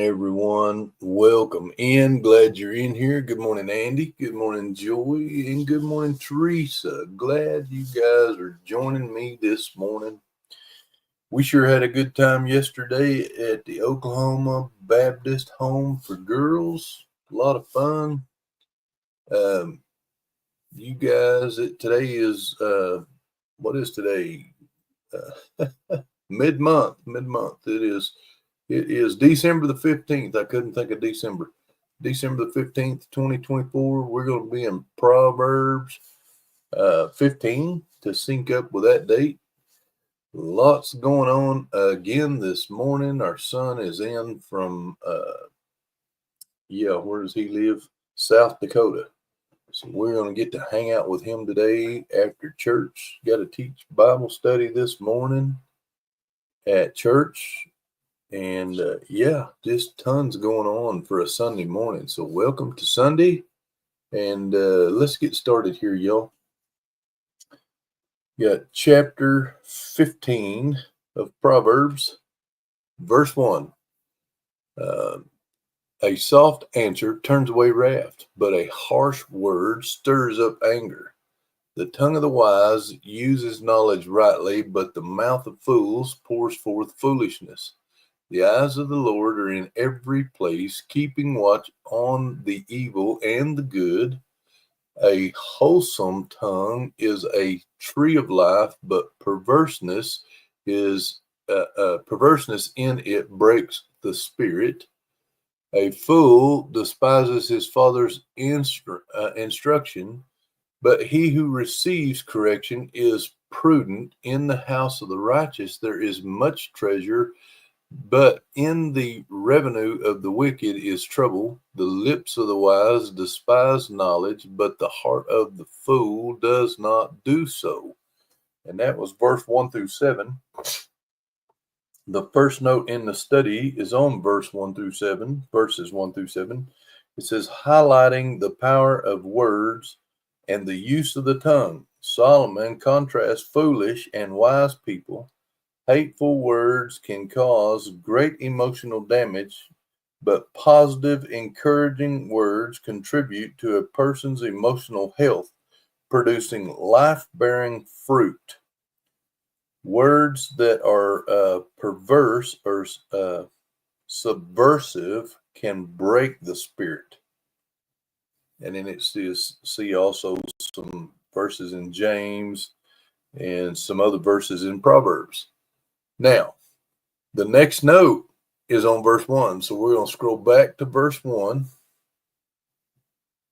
everyone. Welcome in. Glad you're in here. Good morning, Andy. Good morning, Joy. And good morning, Teresa. Glad you guys are joining me this morning. We sure had a good time yesterday at the Oklahoma Baptist Home for Girls. A lot of fun. You guys, today is, what is today? Mid-month. It is December the 15th. I couldn't think of December. December the 15th, 2024. We're going to be in Proverbs 15 to sync up with that date. Lots going on again this morning. Our son is in from, where does he live? South Dakota. So we're going to get to hang out with him today after church. Got to teach Bible study this morning at church. And just tons going on for a Sunday morning. So welcome to Sunday. And let's get started here, y'all. Got chapter 15 of Proverbs, verse 1. A soft answer turns away wrath, but a harsh word stirs up anger. The tongue of the wise uses knowledge rightly, but the mouth of fools pours forth foolishness. The eyes of the Lord are in every place, keeping watch on the evil and the good. A wholesome tongue is a tree of life, but perverseness in it breaks the spirit. A fool despises his father's instruction, but he who receives correction is prudent. In the house of the righteous there is much treasure, but in the revenue of the wicked is trouble. The lips of the wise despise knowledge, but the heart of the fool does not do so. And that was verse 1 through 7. The first note in the study is on verses 1 through 7. It says, highlighting the power of words and the use of the tongue. Solomon contrasts foolish and wise people. Hateful words can cause great emotional damage, but positive, encouraging words contribute to a person's emotional health, producing life-bearing fruit. Words that are perverse or subversive can break the spirit. And then it says, see also some verses in James and some other verses in Proverbs. Now, the next note is on verse 1. So we're going to scroll back to verse 1.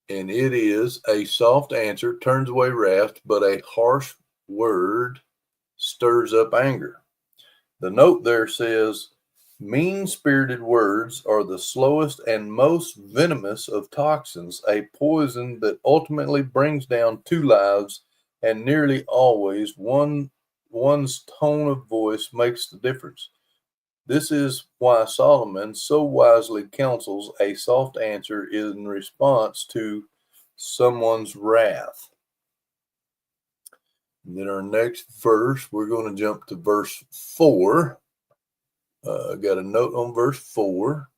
And it is, a soft answer turns away wrath, but a harsh word stirs up anger. The note there says, mean-spirited words are the slowest and most venomous of toxins, a poison that ultimately brings down two lives, and nearly always one's tone of voice makes the difference. This is why Solomon so wisely counsels a soft answer in response to someone's wrath. And then our next verse, we're going to jump to verse 4. Got a note on verse 4.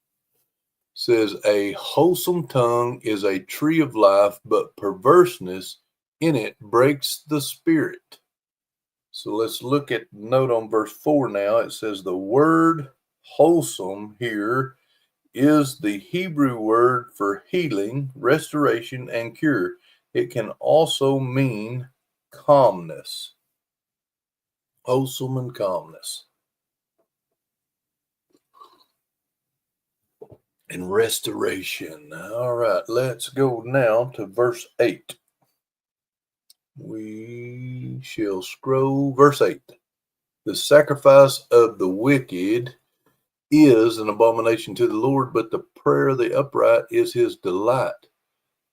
It says, a wholesome tongue is a tree of life, but perverseness in it breaks the spirit. So let's look at the note on verse 4 now. It says the word wholesome here is the Hebrew word for healing, restoration, and cure. It can also mean calmness. Wholesome and calmness. And restoration. All right, let's go now to verse 8. We shall scroll. Verse 8. The sacrifice of the wicked is an abomination to the Lord, but the prayer of the upright is his delight.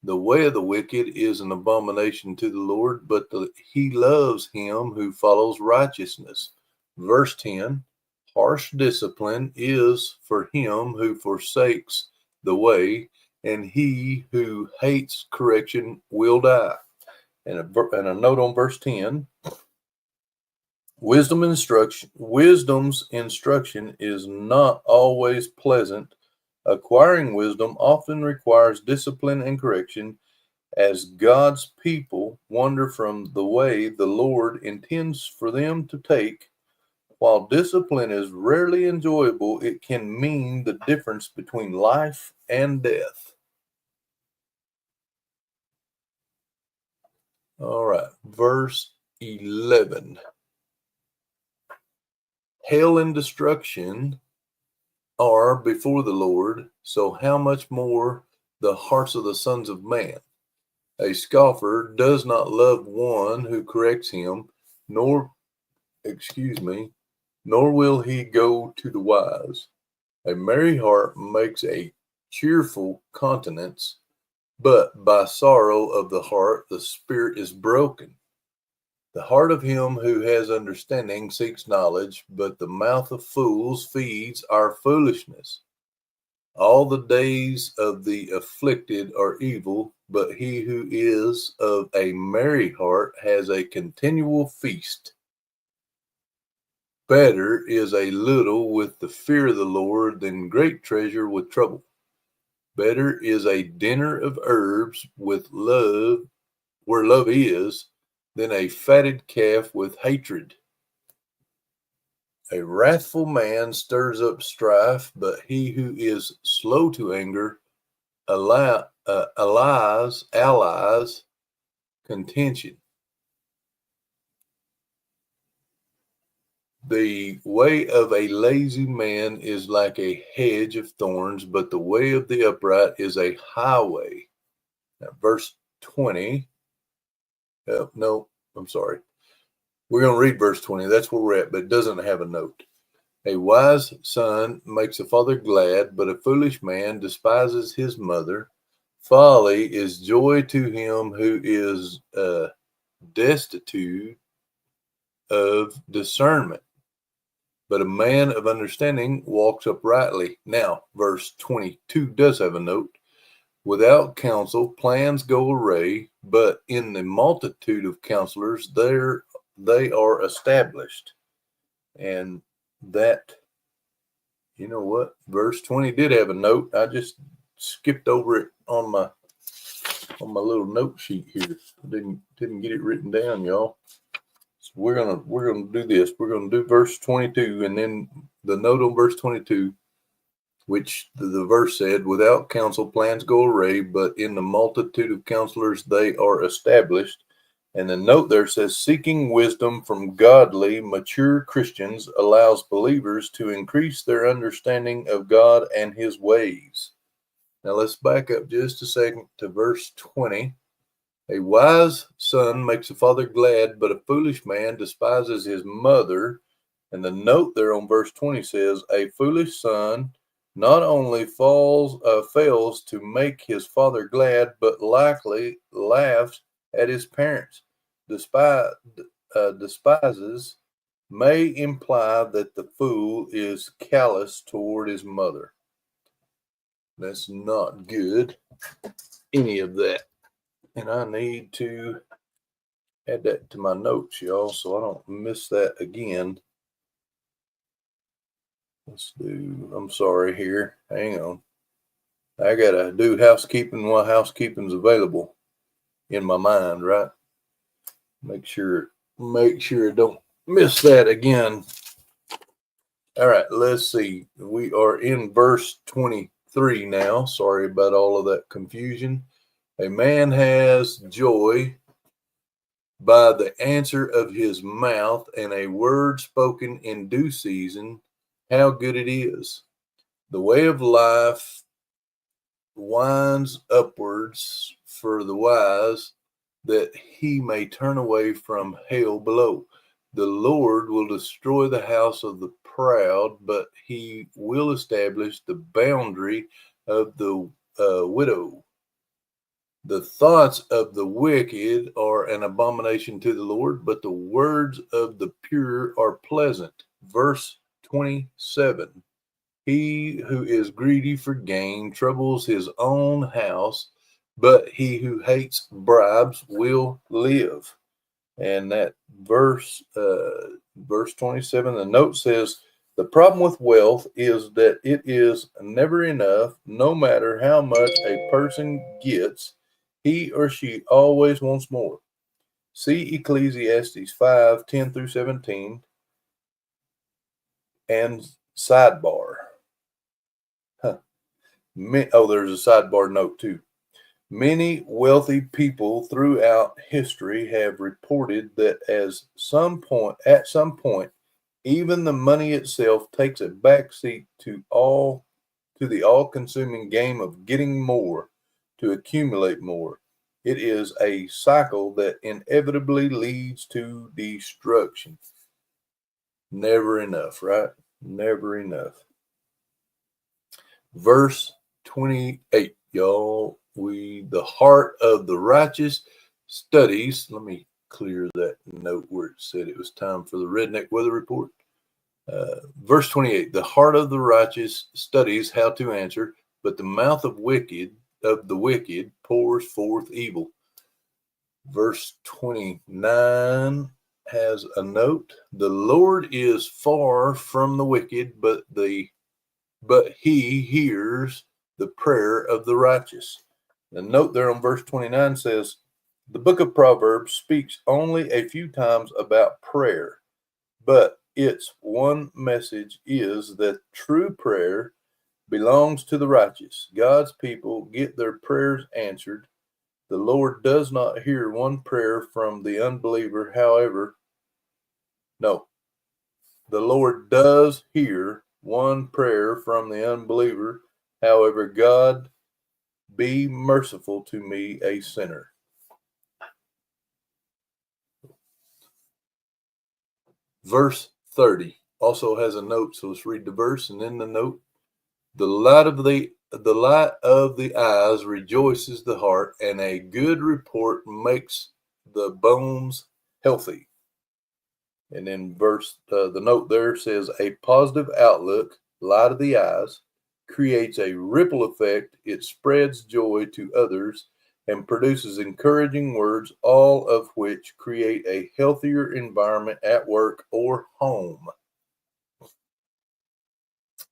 The way of the wicked is an abomination to the Lord, but he loves him who follows righteousness. Verse 10. Harsh discipline is for him who forsakes the way, and he who hates correction will die. And a note on verse 10. Wisdom's instruction is not always pleasant, Acquiring wisdom often requires discipline and correction as God's people wander from the way the Lord intends for them to take. While discipline is rarely enjoyable, it can mean the difference between life and death. All right, verse 11. Hell and destruction are before the Lord, so how much more the hearts of the sons of man? A scoffer does not love one who corrects him, nor, nor will he go to the wise. A merry heart makes a cheerful countenance, but by sorrow of the heart the spirit is broken. The heart of him who has understanding seeks knowledge, but the mouth of fools feeds our foolishness. All the days of the afflicted are evil, but he who is of a merry heart has a continual feast. Better is a little with the fear of the Lord than great treasure with trouble. Better is a dinner of herbs with love, where love is, than a fatted calf with hatred. A wrathful man stirs up strife, but he who is slow to anger allies contention. The way of a lazy man is like a hedge of thorns, but the way of the upright is a highway. Now, verse 20. No, I'm sorry. We're going to read verse 20. That's where we're at, but it doesn't have a note. A wise son makes a father glad, but a foolish man despises his mother. Folly is joy to him who is destitute of discernment, but a man of understanding walks uprightly. Now, verse 22 does have a note. Without counsel, plans go awry, but in the multitude of counselors, they are established. And that, you know what? Verse 20 did have a note. I just skipped over it on my little note sheet here. Didn't get it written down, y'all. So we're gonna do this. We're gonna do verse 22, and then the note on verse 22, which the verse said, "Without counsel, plans go awry, but in the multitude of counselors they are established." And the note there says, "Seeking wisdom from godly, mature Christians allows believers to increase their understanding of God and His ways." Now let's back up just a second to verse 20. A wise son makes a father glad, but a foolish man despises his mother. And the note there on verse 20 says, a foolish son not only fails to make his father glad, but likely laughs at his parents. Despises may imply that the fool is callous toward his mother. That's not good, any of that. And I need to add that to my notes, y'all, so I don't miss that again. I'm sorry here. Hang on. I got to do housekeeping while housekeeping's available in my mind, right? Make sure I don't miss that again. All right, let's see. We are in verse 23 now. Sorry about all of that confusion. A man has joy by the answer of his mouth, and a word spoken in due season, how good it is. The way of life winds upwards for the wise, that he may turn away from hell below. The Lord will destroy the house of the proud, but he will establish the boundary of the widow. The thoughts of the wicked are an abomination to the Lord, but the words of the pure are pleasant. Verse 27. He who is greedy for gain troubles his own house, but he who hates bribes will live. And that verse 27, the note says, The problem with wealth is that it is never enough. No matter how much a person gets, he or she always wants more. See Ecclesiastes 5:10 through 17 and sidebar. There's a sidebar note too. Many wealthy people throughout history have reported that at some point, even the money itself takes a backseat to the all-consuming game of getting more, to accumulate more. It is a cycle that inevitably leads to destruction. Never enough, right? Never enough. Verse 28, y'all. The heart of the righteous studies. Let me clear that note where it said it was time for the redneck weather report. Verse 28, the heart of the righteous studies how to answer, but the mouth of the wicked pours forth evil. Verse 29 has a note. The Lord is far from the wicked, but he hears the prayer of the righteous. The note there on verse 29 says, the book of Proverbs speaks only a few times about prayer, but its one message is that true prayer belongs to the righteous. God's people get their prayers answered. The Lord does not hear one prayer from the unbeliever, the Lord does hear one prayer from the unbeliever. However, God, be merciful to me, a sinner. Verse 30 also has a note, so let's read the verse and then the note. The light of the eyes rejoices the heart, and a good report makes the bones healthy. And then the note there says, a positive outlook, light of the eyes, creates a ripple effect. It spreads joy to others and produces encouraging words, all of which create a healthier environment at work or home.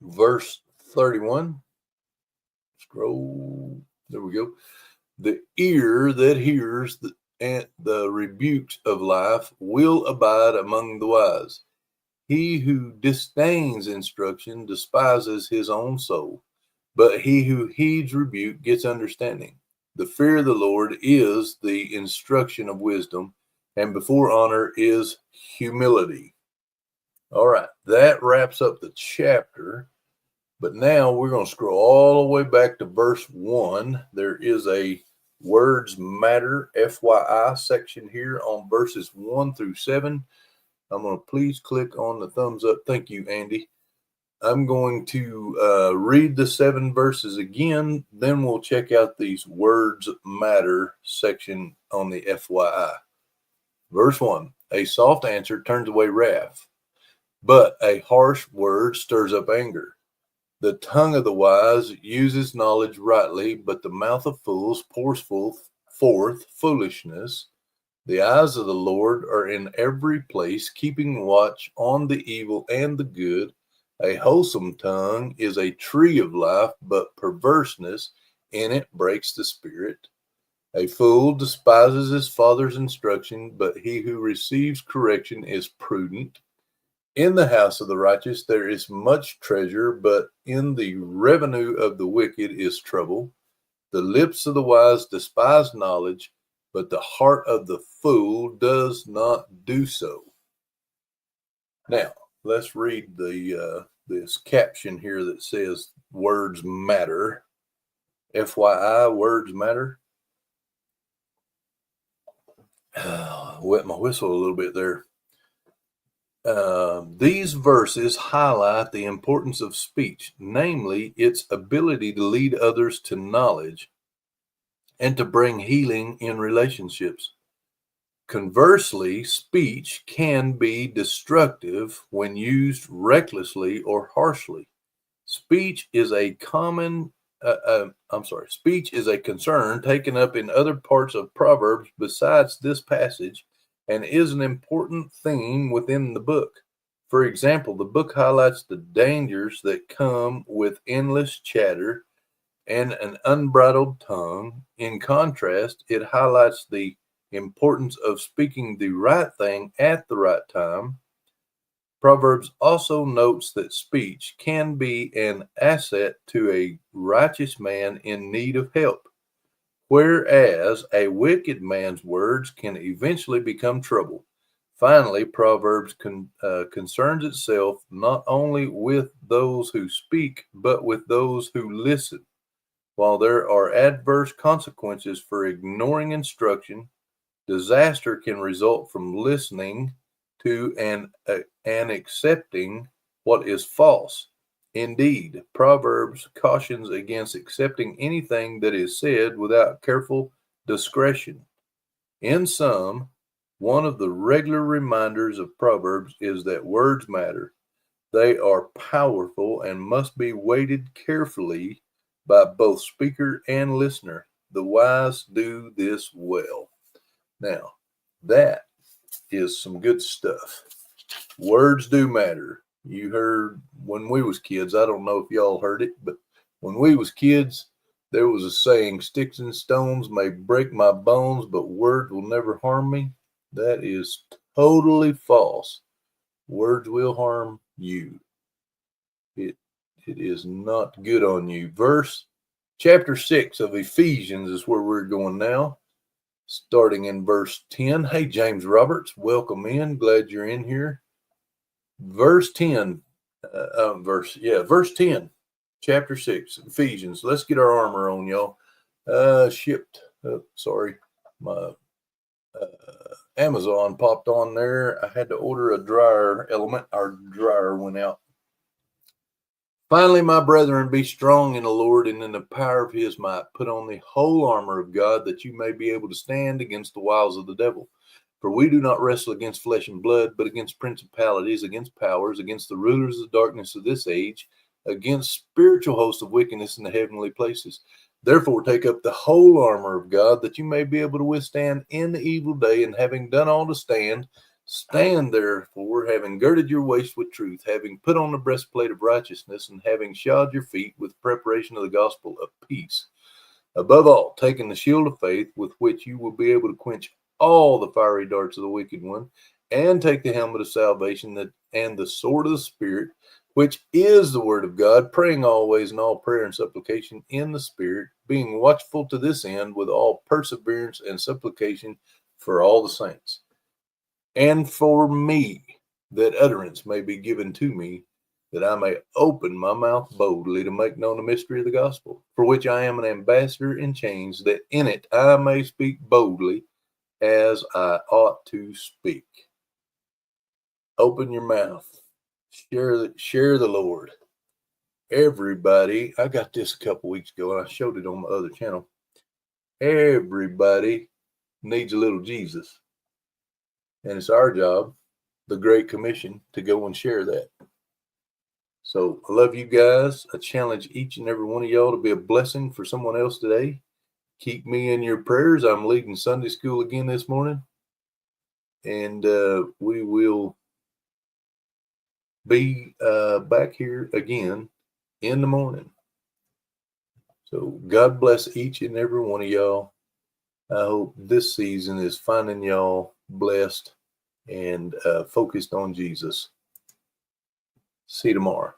Verse 31. Scroll. There we go. The ear that hears the rebukes of life will abide among the wise. He who disdains instruction despises his own soul, but he who heeds rebuke gets understanding. The fear of the Lord is the instruction of wisdom, and before honor is humility. All right, that wraps up the chapter. But now we're going to scroll all the way back to verse 1. There is a Words Matter FYI section here on verses 1 through 7. I'm going to please click on the thumbs up. Thank you, Andy. I'm going to read the 7 verses again. Then we'll check out these Words Matter section on the FYI. Verse 1. A soft answer turns away wrath, but a harsh word stirs up anger. The tongue of the wise uses knowledge rightly, but the mouth of fools pours forth foolishness. The eyes of the Lord are in every place, keeping watch on the evil and the good. A wholesome tongue is a tree of life, but perverseness in it breaks the spirit. A fool despises his father's instruction, but he who receives correction is prudent. In the house of the righteous there is much treasure, but in the revenue of the wicked is trouble. The lips of the wise despise knowledge, but the heart of the fool does not do so. Now, let's read this caption here that says words matter. FYI, words matter. Wet my whistle a little bit there. These verses highlight the importance of speech, namely its ability to lead others to knowledge and to bring healing in relationships. Conversely, speech can be destructive when used recklessly or harshly. Speech is a concern taken up in other parts of Proverbs besides this passage, and is an important theme within the book. For example, the book highlights the dangers that come with endless chatter and an unbridled tongue. In contrast, it highlights the importance of speaking the right thing at the right time. Proverbs also notes that speech can be an asset to a righteous man in need of help, whereas a wicked man's words can eventually become trouble. Finally, Proverbs concerns itself not only with those who speak, but with those who listen. While there are adverse consequences for ignoring instruction, disaster can result from listening to and accepting what is false. Indeed, Proverbs cautions against accepting anything that is said without careful discretion. In sum, one of the regular reminders of Proverbs is that words matter. They are powerful and must be weighted carefully by both speaker and listener. The wise do this well. Now, that is some good stuff. Words do matter. You heard when we was kids, I don't know if y'all heard it, but when we was kids, there was a saying, sticks and stones may break my bones, but words will never harm me. That is totally false. Words will harm you. It is not good on you. Chapter 6 of Ephesians is where we're going now. Starting in verse 10. Hey, James Roberts, welcome in. Glad you're in here. Verse 10, verse 10, chapter 6, Ephesians. Let's get our armor on, y'all. My Amazon popped on there. I had to order a dryer element. Our dryer went out. Finally, my brethren, be strong in the Lord and in the power of his might. Put on the whole armor of God, that you may be able to stand against the wiles of the devil. For we do not wrestle against flesh and blood, but against principalities, against powers, against the rulers of the darkness of this age, against spiritual hosts of wickedness in the heavenly places. Therefore, take up the whole armor of God, that you may be able to withstand in the evil day, and having done all to stand, stand therefore, having girded your waist with truth, having put on the breastplate of righteousness, and having shod your feet with preparation of the gospel of peace. Above all, taking the shield of faith, with which you will be able to quench all the fiery darts of the wicked one, and take the helmet of salvation and the sword of the Spirit, which is the word of God, praying always in all prayer and supplication in the Spirit, being watchful to this end with all perseverance and supplication for all the saints. And for me, that utterance may be given to me, that I may open my mouth boldly to make known the mystery of the gospel, for which I am an ambassador in chains, that in it I may speak boldly as I ought to speak. Open your mouth. Share the Lord. Everybody, I got this a couple weeks ago, and I showed it on my other channel. Everybody needs a little Jesus. And it's our job, the Great Commission, to go and share that. So I love you guys. I challenge each and every one of y'all to be a blessing for someone else today. Keep me in your prayers. I'm leading Sunday school again this morning. And we will be back here again in the morning. So God bless each and every one of y'all. I hope this season is finding y'all blessed and focused on Jesus. See you tomorrow.